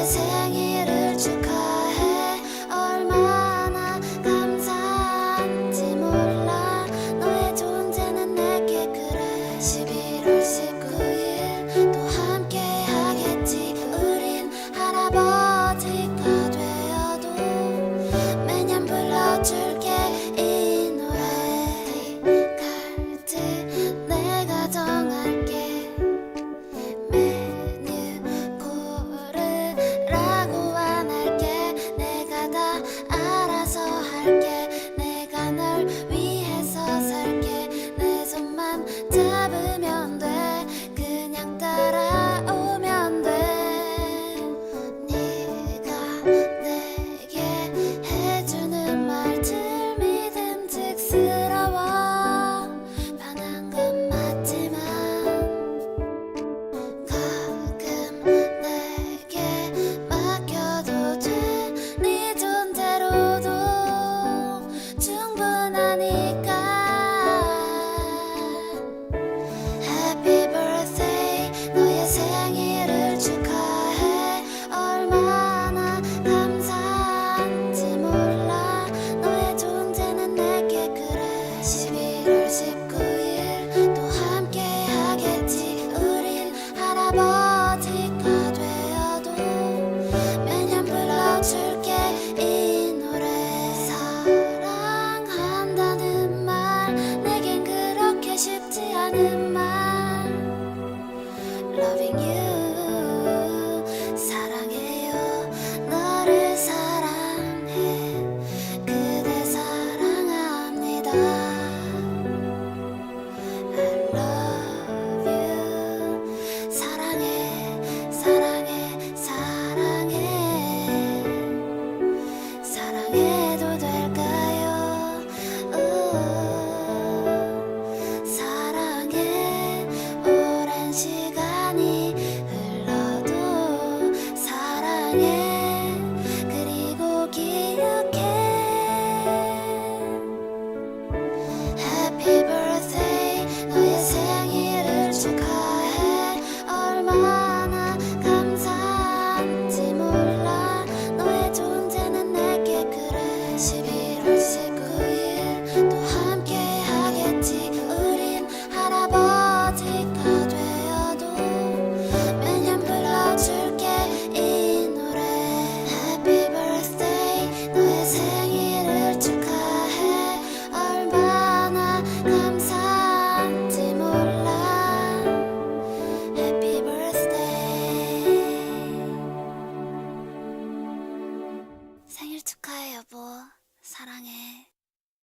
너의 생일을 축하해. 얼마나 감사한지 몰라. 너의 존재는 내게 그래. 11월 19일 또 함께 하겠지. 우린 할아버지가 되어도 매년 불러줄게 이 노래. 갈지 내가 정할게. 메뉴 고르라고 안 할게. 내가 다 알아서 할게. 내가 널 위해서 살게. 내 손만 잡으면 돼. 그냥 따라오면 돼. 네가 내게 해주는 말들 믿음직스러워. 반한 건 맞지만 가끔 내게 맡겨도 돼. 네 존재로도 충분하니까. Happy birthday 너의 생일을 축하해. 얼마나 감사한지 몰라. 너의 존재는 내게 그래. 11월 19일 또 함께 하겠지. 우린 할아버지가 되어도 매년 불러줄게 이 노래. 사랑한다는 말 내겐 그렇게 쉽지 않은 말. Loving you 사랑해요. 너를 사랑해. 그대 사랑합니다. I love you. 사랑해 사랑해 사랑해. 사랑해도 될까요? 사랑해. 오랜 시간이 흘러도 사랑해.